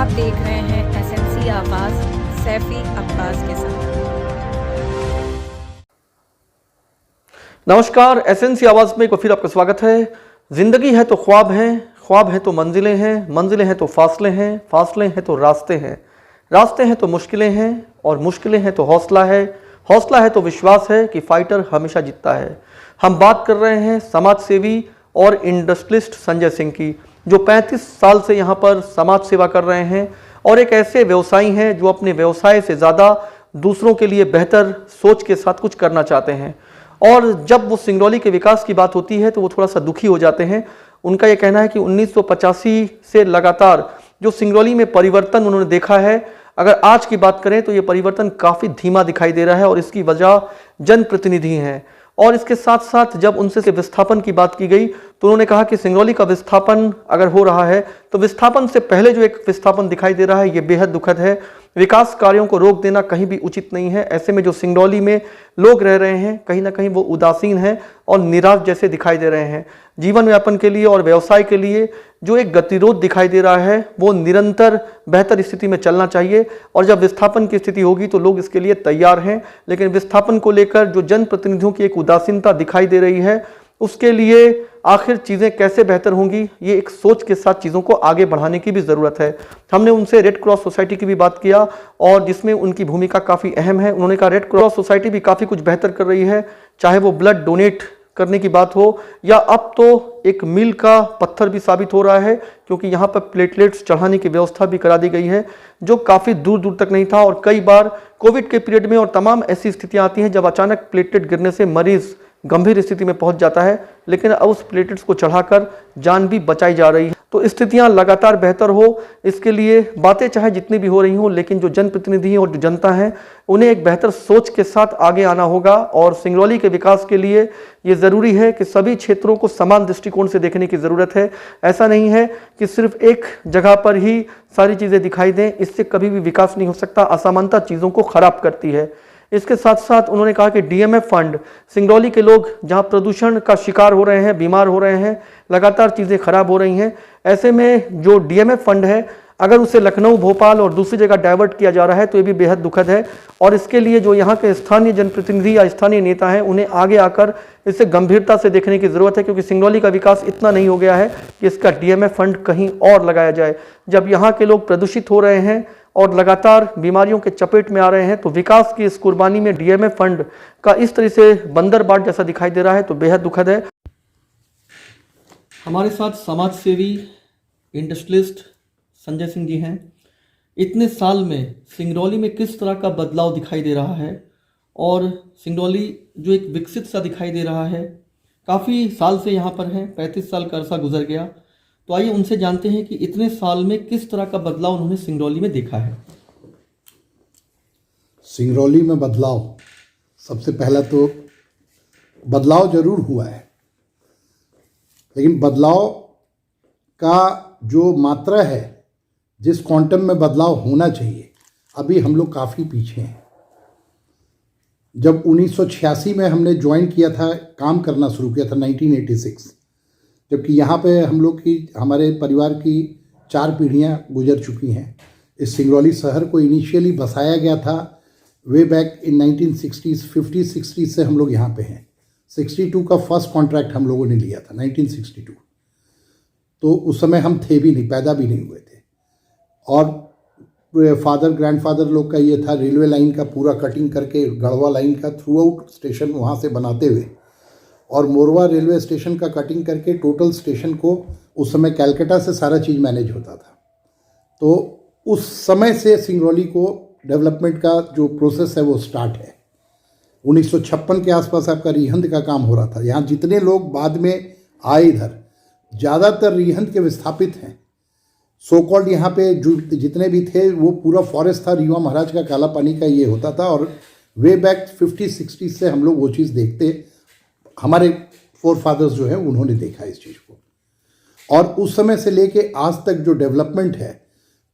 आप देख रहे हैं एसएमसी आवाज सैफी अब्बास के साथ। नमस्कार, एसएमसी आवाज में एक बार फिर आपका स्वागत है। जिंदगी है तो ख्वाब हैं, ख्वाब है तो मंजिलें हैं, मंजिलें हैं तो फासले हैं, फासले हैं तो रास्ते हैं, रास्ते हैं तो मुश्किलें हैं और मुश्किलें हैं तो हौसला है, हौसला है तो विश्वास है कि फाइटर हमेशा जीतता है। हम बात कर रहे हैं समाज सेवी और इंडस्ट्रियलिस्ट संजय सिंह की, जो 35 साल से यहाँ पर समाज सेवा कर रहे हैं और एक ऐसे व्यवसायी हैं जो अपने व्यवसाय से ज़्यादा दूसरों के लिए बेहतर सोच के साथ कुछ करना चाहते हैं। और जब वो सिंगरौली के विकास की बात होती है तो वो थोड़ा सा दुखी हो जाते हैं। उनका ये कहना है कि 1985 से लगातार जो सिंगरौली में परिवर्तन उन्होंने देखा है, अगर आज की बात करें तो ये परिवर्तन काफ़ी धीमा दिखाई दे रहा है और इसकी वजह जनप्रतिनिधि हैं। और इसके साथ साथ जब उनसे विस्थापन की बात की गई तो उन्होंने कहा कि सिंगरौली का विस्थापन अगर हो रहा है तो विस्थापन से पहले जो एक विस्थापन दिखाई दे रहा है ये बेहद दुखद है। विकास कार्यों को रोक देना कहीं भी उचित नहीं है। ऐसे में जो सिंगरौली में लोग रह रहे हैं कहीं ना कहीं वो उदासीन हैं और निराश जैसे दिखाई दे रहे हैं। जीवन यापन के लिए और व्यवसाय के लिए जो एक गतिरोध दिखाई दे रहा है वो निरंतर बेहतर स्थिति में चलना चाहिए और जब विस्थापन की स्थिति होगी तो लोग इसके लिए तैयार हैं। लेकिन विस्थापन को लेकर जो जनप्रतिनिधियों की एक उदासीनता दिखाई दे रही है उसके लिए आखिर चीज़ें कैसे बेहतर होंगी, ये एक सोच के साथ चीज़ों को आगे बढ़ाने की भी ज़रूरत है। हमने उनसे रेड क्रॉस सोसाइटी की भी बात किया और जिसमें उनकी भूमिका काफ़ी अहम है। उन्होंने कहा रेड क्रॉस सोसाइटी भी काफ़ी कुछ बेहतर कर रही है, चाहे वो ब्लड डोनेट करने की बात हो या अब तो एक मील का पत्थर भी साबित हो रहा है, क्योंकि यहाँ पर प्लेटलेट्स चढ़ाने की व्यवस्था भी करा दी गई है जो काफ़ी दूर दूर तक नहीं था। और कई बार कोविड के पीरियड में और तमाम ऐसी स्थितियाँ आती हैं जब अचानक प्लेटलेट गिरने से मरीज गंभीर स्थिति में पहुंच जाता है, लेकिन अब उस प्लेटलेट्स को चढ़ाकर जान भी बचाई जा रही है। तो स्थितियां लगातार बेहतर हो, इसके लिए बातें चाहे जितनी भी हो रही हों, लेकिन जो जनप्रतिनिधि और जो जनता है उन्हें एक बेहतर सोच के साथ आगे आना होगा। और सिंगरौली के विकास के लिए ये ज़रूरी है कि सभी क्षेत्रों को समान दृष्टिकोण से देखने की ज़रूरत है। ऐसा नहीं है कि सिर्फ एक जगह पर ही सारी चीज़ें दिखाई दें, इससे कभी भी विकास नहीं हो सकता। असमानता चीज़ों को खराब करती है। इसके साथ साथ उन्होंने कहा कि डीएमएफ फंड, सिंगरौली के लोग जहां प्रदूषण का शिकार हो रहे हैं, बीमार हो रहे हैं, लगातार चीज़ें खराब हो रही हैं, ऐसे में जो डीएमएफ फंड है अगर उसे लखनऊ, भोपाल और दूसरी जगह डाइवर्ट किया जा रहा है तो ये भी बेहद दुखद है। और इसके लिए जो यहाँ के स्थानीय जनप्रतिनिधि या स्थानीय नेता हैं उन्हें आगे आकर इसे गंभीरता से देखने की ज़रूरत है, क्योंकि सिंगरौली का विकास इतना नहीं हो गया है कि इसका डीएमएफ फंड कहीं और लगाया जाए। जब यहाँ के लोग प्रदूषित हो रहे हैं और लगातार बीमारियों के चपेट में आ रहे हैं तो विकास की इस कुर्बानी में डीएमएफ फंड का इस तरह से बंदरबाट जैसा दिखाई दे रहा है तो बेहद दुखद है। हमारे साथ समाज सेवी इंडस्ट्रियलिस्ट संजय सिंह जी हैं। इतने साल में सिंगरौली में किस तरह का बदलाव दिखाई दे रहा है और सिंगरौली जो एक विकसित सा दिखाई दे रहा है, काफ़ी साल से यहाँ पर हैं, 35 साल का अरसा गुजर गया। तो आइए उनसे जानते हैं कि इतने साल में किस तरह का बदलाव उन्होंने सिंगरौली में देखा है। सिंगरौली में बदलाव, सबसे पहला तो बदलाव जरूर हुआ है, लेकिन बदलाव का जो मात्रा है, जिस क्वांटम में बदलाव होना चाहिए, अभी हम लोग काफ़ी पीछे हैं। जब 1986 में हमने ज्वाइन किया था, काम करना शुरू किया था 1986, जबकि यहाँ पे हम लोग की, हमारे परिवार की 4 पीढ़ियाँ गुजर चुकी हैं। इस सिंगरौली शहर को इनिशियली बसाया गया था वे बैक इन 1960s, 50-60 से हम लोग यहाँ पे हैं। 62 का फर्स्ट कॉन्ट्रैक्ट हम लोगों ने लिया था 1962, तो उस समय हम थे भी नहीं, पैदा भी नहीं हुए थे। और फादर ग्रैंडफादर लोग का ये था रेलवे लाइन का पूरा कटिंग करके, गढ़वा लाइन का थ्रू आउट स्टेशन वहाँ से बनाते हुए, और मोरवा रेलवे स्टेशन का कटिंग करके टोटल स्टेशन को, उस समय कैलकाटा से सारा चीज़ मैनेज होता था। तो उस समय से सिंगरौली को डेवलपमेंट का जो प्रोसेस है वो स्टार्ट है। 1956 के आसपास आपका रिहंद का काम हो रहा था। यहाँ जितने लोग बाद में आए इधर, ज़्यादातर रिहंद के विस्थापित हैं। सो कॉल्ड यहाँ पे जो जितने भी थे वो पूरा फॉरेस्ट था, रीवा महाराज का काला पानी का ये होता था। और वे बैक 50-60 से हम लोग वो चीज़ देखते, हमारे फोर फादर्स जो हैं उन्होंने देखा इस चीज़ को। और उस समय से लेके आज तक जो डेवलपमेंट है,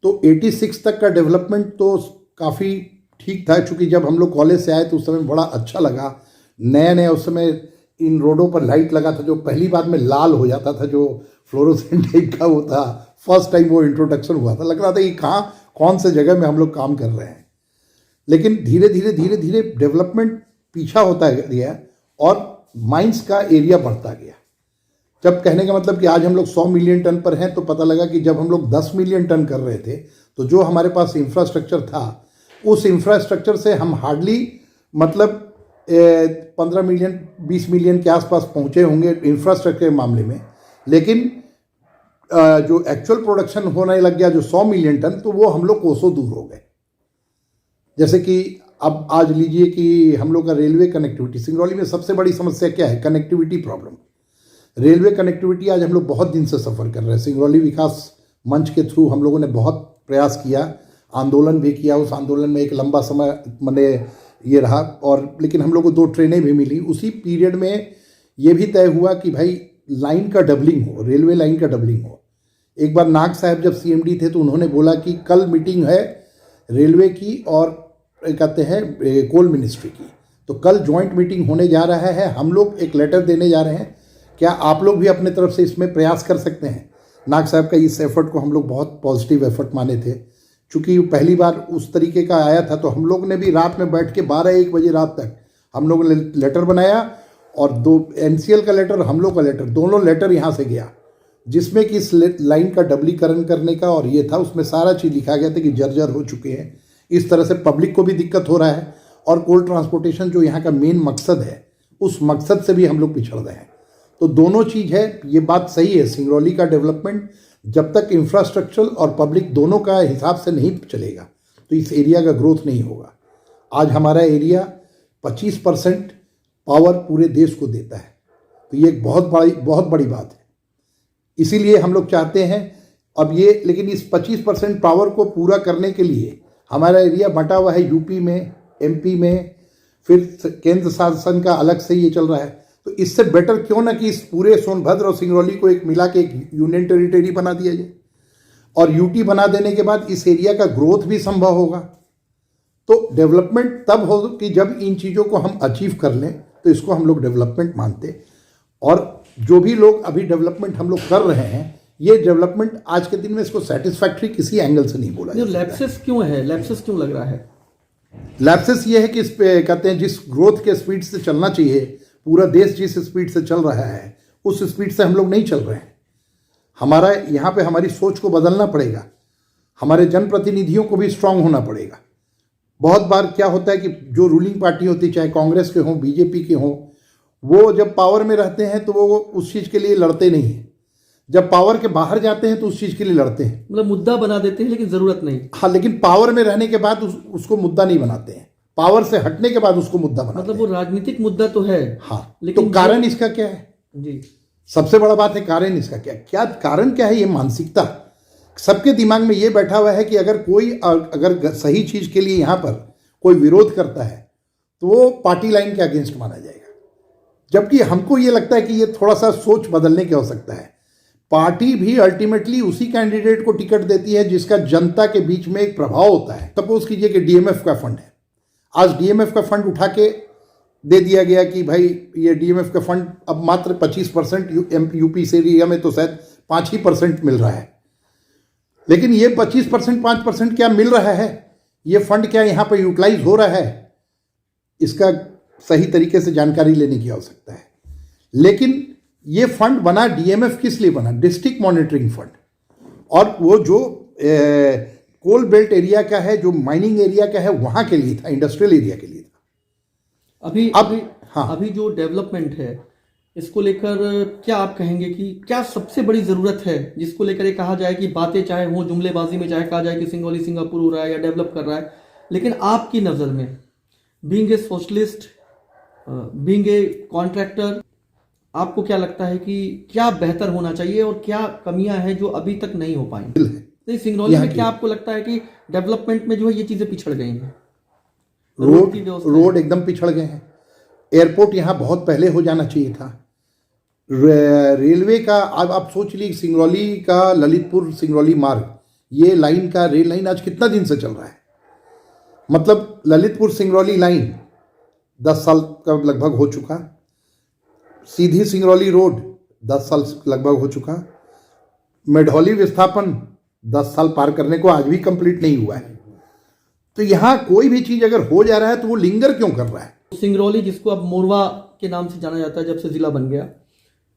तो 86 तक का डेवलपमेंट तो काफ़ी ठीक था, चूँकि जब हम लोग कॉलेज से आए तो उस समय बड़ा अच्छा लगा। नया नया उस समय इन रोडों पर लाइट लगा था, जो पहली बार में लाल हो जाता था, जो फ्लोरोसेंट टाइप का वो था फर्स्ट टाइम वो इंट्रोडक्शन हुआ था, लग रहा था ये कहाँ कौन से जगह में हम लोग काम कर रहे हैं। लेकिन धीरे धीरे डेवलपमेंट पीछा होता गया और माइंस का एरिया बढ़ता गया। जब कहने का मतलब कि आज हम लोग 100 मिलियन टन पर हैं, तो पता लगा कि जब हम लोग 10 मिलियन टन कर रहे थे तो जो हमारे पास इंफ्रास्ट्रक्चर था, उस इंफ्रास्ट्रक्चर से हम हार्डली मतलब 15 मिलियन 20 मिलियन के आसपास पहुंचे होंगे इंफ्रास्ट्रक्चर के मामले में। लेकिन जो एक्चुअल प्रोडक्शन होने लग गया जो 100 मिलियन टन, तो वो हम लोग कोसों दूर हो गए। जैसे कि अब आज लीजिए कि हम लोग का रेलवे कनेक्टिविटी, सिंगरौली में सबसे बड़ी समस्या क्या है? Connectivity problem. रेलवे कनेक्टिविटी आज हम लोग बहुत दिन से सफ़र कर रहे हैं। सिंगरौली विकास मंच के थ्रू हम लोगों ने बहुत प्रयास किया, आंदोलन भी किया। उस आंदोलन में एक लंबा समय मैंने ये रहा, और लेकिन हम लोग को 2 ट्रेनें भी मिली। उसी पीरियड में ये भी तय हुआ कि भाई लाइन का डबलिंग हो, रेलवे लाइन का डबलिंग हो। एक बार नाग साहब जब सीएमडी थे तो उन्होंने बोला कि कल मीटिंग है रेलवे की और कहते हैं कोल मिनिस्ट्री की, तो कल जॉइंट मीटिंग होने जा रहा है। हम लोग एक लेटर देने जा रहे हैं, क्या आप लोग भी अपने तरफ से इसमें प्रयास कर सकते हैं? नाग साहब का इस एफर्ट को हम लोग बहुत पॉजिटिव एफर्ट माने थे। चूँकि पहली बार उस तरीके का आया था, तो हम लोग ने भी रात में बैठ के 12-1 बजे रात तक हम लोगों ने लेटर बनाया, और 2 NCL का लेटर, हम लोग का लेटर, दोनों लेटर यहाँ से गया, जिसमें कि इस लाइन का डबलीकरण करने का और ये था। उसमें सारा चीज़ लिखा गया था कि जर्जर हो चुके हैं, इस तरह से पब्लिक को भी दिक्कत हो रहा है, और कोल ट्रांसपोर्टेशन जो यहाँ का मेन मकसद है, उस मकसद से भी हम लोग पिछड़ रहे हैं। तो दोनों चीज़ है, ये बात सही है। सिंगरौली का डेवलपमेंट जब तक इंफ्रास्ट्रक्चरल और पब्लिक दोनों का हिसाब से नहीं चलेगा, तो इस एरिया का ग्रोथ नहीं होगा। आज हमारा एरिया 25% पावर पूरे देश को देता है, तो ये एक बहुत बड़ी बात है। इसीलिए हम लोग चाहते हैं अब ये, लेकिन इस 25% पावर को पूरा करने के लिए हमारा एरिया बंटा हुआ है यूपी में, MP में, फिर केंद्र शासन का अलग से ये चल रहा है। तो इससे बेटर क्यों ना कि इस पूरे सोनभद्र और सिंगरौली को एक मिला के एक यूनियन टेरिटरी बना दिया जाए, और यूटी बना देने के बाद इस एरिया का ग्रोथ भी संभव होगा। तो डेवलपमेंट तब हो कि जब इन चीज़ों को हम अचीव कर लें, तो इसको हम लोग डेवलपमेंट मानते। और जो भी लोग अभी डेवलपमेंट हम लोग कर रहे हैं, ये डेवलपमेंट आज के दिन में इसको सेटिस्फैक्ट्री किसी एंगल से नहीं बोला जाता। लैप्सेस क्यों है? लैप्सेस क्यों लग रहा है? लैप्सेस ये है कि इस पे कहते हैं जिस ग्रोथ के स्पीड से चलना चाहिए, पूरा देश जिस स्पीड से चल रहा है, उस स्पीड से हम लोग नहीं चल रहे हैं। हमारा यहाँ पे हमारी सोच को बदलना पड़ेगा, हमारे जनप्रतिनिधियों को भी स्ट्रांग होना पड़ेगा। बहुत बार क्या होता है कि जो रूलिंग पार्टी होती है, चाहे कांग्रेस के हों, बीजेपी के हों, वो जब पावर में रहते हैं तो वो उस चीज़ के लिए लड़ते नहीं हैं। जब पावर के बाहर जाते हैं तो उस चीज़ के लिए लड़ते हैं, मतलब मुद्दा बना देते हैं, लेकिन ज़रूरत नहीं। हाँ, लेकिन पावर में रहने के बाद उसको मुद्दा नहीं बनाते हैं, पावर से हटने के बाद उसको मुद्दा बनाते मतलब वो राजनीतिक मुद्दा तो है। हाँ, लेकिन तो कारण इसका क्या है? जी, सबसे बड़ा बात है कारण इसका क्या कारण क्या है? ये मानसिकता सबके दिमाग में ये बैठा हुआ है कि अगर सही चीज़ के लिए यहाँ पर कोई विरोध करता है तो वो पार्टी लाइन के अगेंस्ट माना जाएगा। जबकि हमको ये लगता है कि ये थोड़ा सा सोच बदलने की आवश्यकता है। पार्टी भी अल्टीमेटली उसी कैंडिडेट को टिकट देती है जिसका जनता के बीच में एक प्रभाव होता है। सपोज कीजिए कि DMF का फंड है, आज DMF का फंड उठा के दे दिया गया कि भाई ये DMF का फंड अब मात्र 25%, यूपी से एरिया में तो शायद 5% मिल रहा है। लेकिन ये 25%, 5% क्या मिल रहा है? ये फंड क्या यहाँ पर यूटिलाइज हो रहा है? इसका सही तरीके से जानकारी लेने की आवश्यकता है। लेकिन ये फंड बना DMF किस लिए बना? डिस्ट्रिक्ट मॉनिटरिंग फंड, और वो जो कोल बेल्ट एरिया का है, जो माइनिंग एरिया का है, वहाँ के लिए था, इंडस्ट्रियल एरिया के लिए था। अभी जो डेवलपमेंट है, इसको लेकर क्या आप कहेंगे कि क्या सबसे बड़ी ज़रूरत है जिसको लेकर ये कहा जाए कि बातें चाहे हो जुमलेबाजी में, चाहे कहा जाए कि सिंगरौली सिंगापुर हो रहा है या डेवलप कर रहा है, लेकिन आपकी नज़र में being a socialist, being a contractor, आपको क्या लगता है कि क्या बेहतर होना चाहिए और क्या कमियां हैं जो अभी तक नहीं हो पाई? तो सिंगरौली में क्या आपको लगता है कि डेवलपमेंट में जो है ये चीज़ें पिछड़ गई हैं? रोड एकदम पिछड़ गए हैं। एयरपोर्ट यहाँ बहुत पहले हो जाना चाहिए था। रेलवे का अब आप सोच लीजिए, सिंगरौली का ललितपुर सिंगरौली मार्ग, ये लाइन का रेल लाइन आज कितना दिन से चल रहा है? मतलब ललितपुर सिंगरौली लाइन 10 साल का लगभग हो चुका। सीधी सिंगरौली रोड 10 साल लगभग हो चुका। मेढौली विस्थापन 10 साल पार करने को आज भी कंप्लीट नहीं हुआ है। तो यहाँ कोई भी चीज अगर हो जा रहा है तो वो लिंगर क्यों कर रहा है? सिंगरौली, जिसको अब मोरवा के नाम से जाना जाता है जब से जिला बन गया,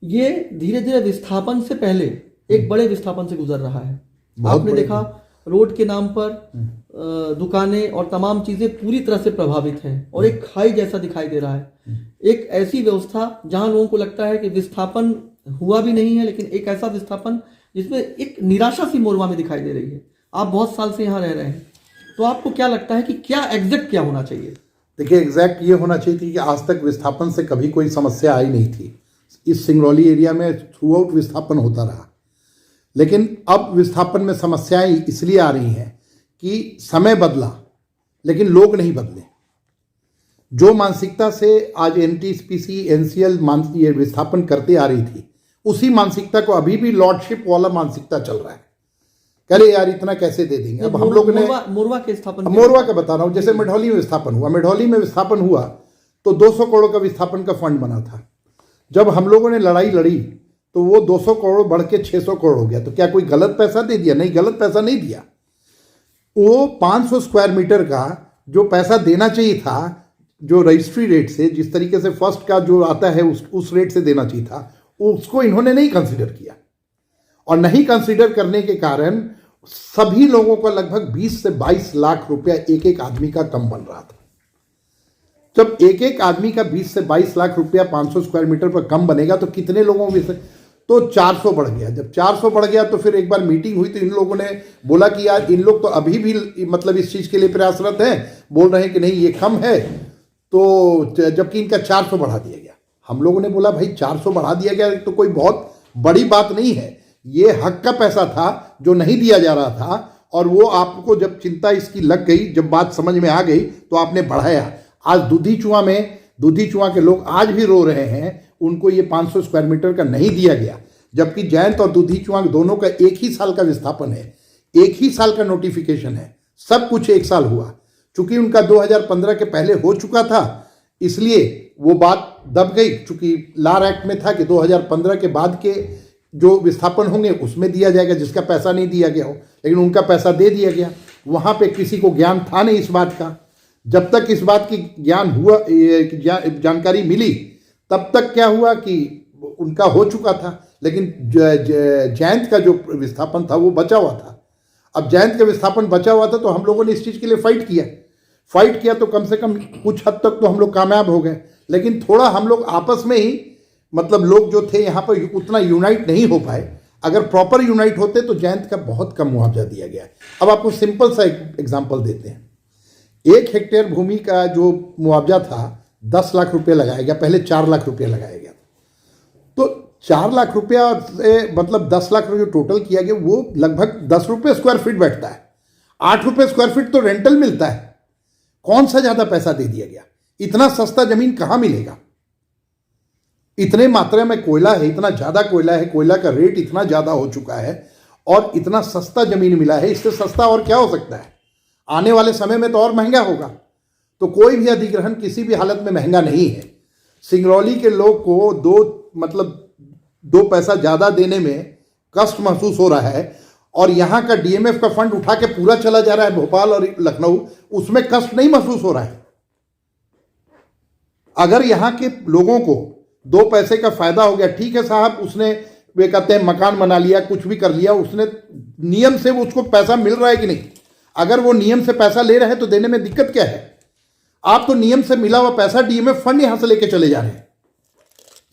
ये धीरे धीरे विस्थापन से पहले एक बड़े विस्थापन से गुजर रहा है। आपने देखा रोड के नाम पर दुकानें और तमाम चीजें पूरी तरह से प्रभावित हैं और एक खाई जैसा दिखाई दे रहा है। एक ऐसी व्यवस्था जहां लोगों को लगता है कि विस्थापन हुआ भी नहीं है, लेकिन एक ऐसा विस्थापन जिसमें एक निराशा सी मोरवा में दिखाई दे रही है। आप बहुत साल से यहाँ रह रहे हैं, तो आपको क्या लगता है कि क्या एग्जैक्ट क्या होना चाहिए? देखिए, एग्जैक्ट ये होना चाहिए थी कि आज तक विस्थापन से कभी कोई समस्या आई नहीं थी। इस सिंगरौली एरिया में थ्रू आउट विस्थापन होता रहा, लेकिन अब विस्थापन में समस्याएं इसलिए आ रही हैं कि समय बदला लेकिन लोग नहीं बदले। जो मानसिकता से आज एनटीपीसी एनसीएल ये विस्थापन करते आ रही थी, उसी मानसिकता को अभी भी लॉर्डशिप वाला मानसिकता चल रहा है। कह रहे यार इतना कैसे दे देंगे। अब हम लोग ने मोरवा के स्थापन, मोरवा का बता रहा हूं, जैसे मेढौली में विस्थापन हुआ, मेढौली में विस्थापन हुआ तो 200 करोड़ का विस्थापन का फंड बना था। जब हम लोगों ने लड़ाई लड़ी तो वो 200 करोड़ बढ़ के 600 करोड़ हो गया। तो क्या कोई गलत पैसा दे दिया? नहीं, गलत पैसा नहीं दिया। वो 500 स्क्वायर मीटर का जो पैसा देना चाहिए था, जो रजिस्ट्री रेट से, जिस तरीके से फर्स्ट का जो आता है उस रेट से देना चाहिए था, उसको इन्होंने नहीं कंसिडर किया। और नहीं कंसिडर करने के कारण सभी लोगों का लगभग 20 से 22 लाख रुपया एक एक आदमी का कम बन रहा था। जब एक एक आदमी का 20 से 22 लाख रुपया 500 स्क्वायर मीटर पर कम बनेगा तो कितने लोगों में से, तो 400 बढ़ गया। जब 400 बढ़ गया तो फिर एक बार मीटिंग हुई तो इन लोगों ने बोला कि यार इन लोग तो अभी भी मतलब इस चीज़ के लिए प्रयासरत हैं, बोल रहे हैं कि नहीं ये कम है, तो जबकि इनका 400 बढ़ा दिया गया। हम लोगों ने बोला भाई 400 बढ़ा दिया गया तो कोई बहुत बड़ी बात नहीं है, ये हक का पैसा था जो नहीं दिया जा रहा था, और वो आपको जब चिंता इसकी लग गई, जब बात समझ में आ गई तो आपने बढ़ाया। आज दूधी चुआ के लोग आज भी रो रहे हैं, उनको ये 500 स्क्वायर मीटर का नहीं दिया गया, जबकि जयंत और दूधी चुआ दोनों का एक ही साल का विस्थापन है, एक ही साल का नोटिफिकेशन है, सब कुछ एक साल हुआ। चूंकि उनका 2015 के पहले हो चुका था इसलिए वो बात दब गई। चूंकि लार एक्ट में था कि 2015 के बाद के जो विस्थापन होंगे उसमें दिया जाएगा जिसका पैसा नहीं दिया गया हो, लेकिन उनका पैसा दे दिया गया। वहाँ पे किसी को ज्ञान था नहीं इस बात का। जब तक इस बात की ज्ञान हुआ, जानकारी मिली, तब तक क्या हुआ कि उनका हो चुका था, लेकिन जयंत का जो विस्थापन था वो बचा हुआ था। अब जयंत का विस्थापन बचा हुआ था तो हम लोगों ने इस चीज़ के लिए फाइट किया तो कम से कम कुछ हद तक तो हम लोग कामयाब हो गए। लेकिन थोड़ा हम लोग आपस में ही, मतलब लोग जो थे यहाँ पर उतना यूनाइट नहीं हो पाए। अगर प्रॉपर यूनाइट होते तो जयंत का बहुत कम मुआवजा दिया गया। अब आपको सिंपल सा एक एग्जांपल देते हैं। 1 हेक्टेयर भूमि का जो मुआवजा था 10 लाख रुपये लगाया गया, पहले 4 लाख रुपये लगाया गया। तो 4 लाख रुपया से मतलब 10 लाख रुपये जो टोटल किया गया वो लगभग 10 रुपये स्क्वायर फीट बैठता है। 8 रुपये स्क्वायर फीट तो रेंटल मिलता है। कौन सा ज़्यादा पैसा दे दिया गया? इतना सस्ता जमीन कहाँ मिलेगा? इतने मात्रा में कोयला है, इतना ज़्यादा कोयला है, कोयला का रेट इतना ज़्यादा हो चुका है और इतना सस्ता ज़मीन मिला है। इससे सस्ता और क्या हो सकता है? आने वाले समय में तो और महंगा होगा। तो कोई भी अधिग्रहण किसी भी हालत में महंगा नहीं है। सिंगरौली के लोग को दो पैसा ज़्यादा देने में कष्ट महसूस हो रहा है, और यहाँ का डीएमएफ का फंड उठा के पूरा चला जा रहा है भोपाल और लखनऊ, उसमें कष्ट नहीं महसूस हो रहा है। अगर यहाँ के लोगों को 2 पैसे का फायदा हो गया, ठीक है साहब, उसने वे कहते हैं मकान बना लिया, कुछ भी कर लिया, उसने नियम से उसको पैसा मिल रहा है कि नहीं? अगर वो नियम से पैसा ले रहे हैं तो देने में दिक्कत क्या है? आप तो नियम से मिला हुआ पैसा डीएमएफ फंड यहां से लेके चले जा रहे हैं।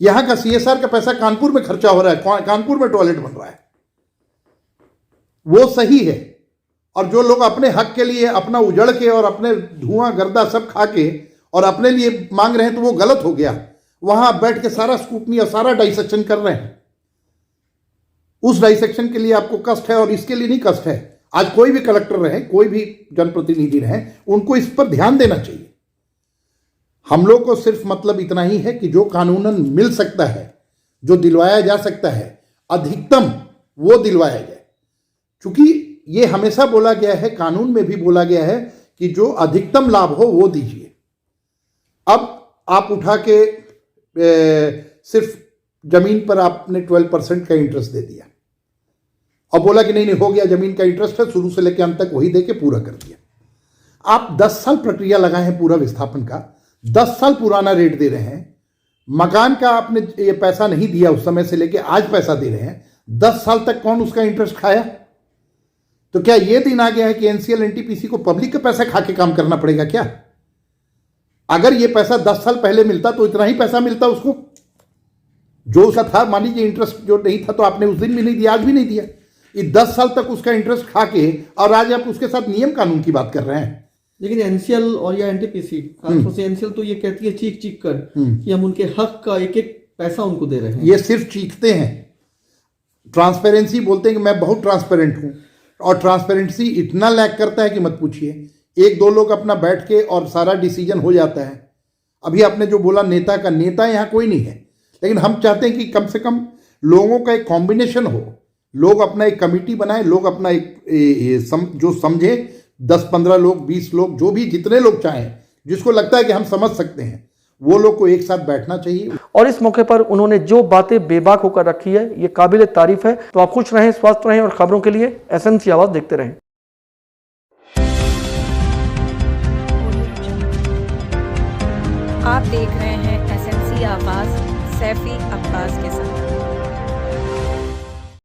यहां का सीएसआर का पैसा कानपुर में खर्चा हो रहा है, कानपुर में टॉयलेट बन रहा है, वो सही है। और जो लोग अपने हक के लिए अपना उजड़ के और अपने धुआं गर्दा सब खा के और अपने लिए मांग रहे हैं तो वो गलत हो गया। वहां बैठ के सारा स्कूटनी और सारा डाइसेक्शन कर रहे हैं। उस डाइसेक्शन के लिए आपको कष्ट है और इसके लिए नहीं कष्ट है। आज कोई भी कलेक्टर रहे, कोई भी जनप्रतिनिधि रहे, उनको इस पर ध्यान देना चाहिए। हम लोग को सिर्फ मतलब इतना ही है कि जो कानूनन मिल सकता है, जो दिलवाया जा सकता है, अधिकतम वो दिलवाया जाए। क्योंकि ये हमेशा बोला गया है, कानून में भी बोला गया है कि जो अधिकतम लाभ हो वो दीजिए। अब आप उठा के सिर्फ जमीन पर आपने 12% का इंटरेस्ट दे दिया। और बोला कि नहीं नहीं हो गया, जमीन का इंटरेस्ट है, शुरू से लेकर अंत तक वही दे के पूरा कर दिया। आप 10 साल प्रक्रिया लगाए हैं पूरा विस्थापन का, 10 साल पुराना रेट दे रहे हैं, मकान का आपने ये पैसा नहीं दिया उस समय से लेके आज पैसा दे रहे हैं, 10 साल तक कौन उसका इंटरेस्ट खाया? तो क्या ये दिन आ गया है कि एनसीएल एनटीपीसी को पब्लिक का पैसा खा के काम करना पड़ेगा क्या? अगर ये पैसा 10 साल पहले मिलता तो इतना ही पैसा मिलता उसको जो उसका था। मान लीजिए इंटरेस्ट जो नहीं था तो आपने उस दिन भी नहीं दिया, आज भी नहीं दिया, ये 10 साल तक उसका इंटरेस्ट खा के, और आज आप उसके साथ नियम कानून की बात कर रहे हैं। लेकिन एनसीएल और या एनटीपीसी, खासतौर से एनसीएल तो ये कहती है चीख चीख कर कि हम उनके हक का एक एक पैसा उनको दे रहे हैं। ये सिर्फ चीखते हैं, ट्रांसपेरेंसी बोलते हैं कि मैं बहुत ट्रांसपेरेंट हूं, और ट्रांसपेरेंसी इतना लैक करता है कि मत पूछिए। 1-2 लोग अपना बैठ के और सारा डिसीजन हो जाता है। अभी आपने जो बोला नेता का, नेता यहाँ कोई नहीं है, लेकिन हम चाहते हैं कि कम से कम लोगों का एक कॉम्बिनेशन हो, लोग अपना एक कमिटी बनाए, लोग अपना एक जो समझे, 10-15 लोग, 20 लोग, जो भी जितने लोग चाहें, जिसको लगता है कि हम समझ सकते हैं, वो लोग को एक साथ बैठना चाहिए। और इस मौके पर उन्होंने जो बातें बेबाक होकर रखी है, ये काबिल तारीफ है। तो आप खुश रहें, स्वस्थ रहें, और खबरों के लिए एसएमसी आवाज देखते रहें। आप देख रहे हैं एसएमसी आवाज सैफी अब्बास के साथ।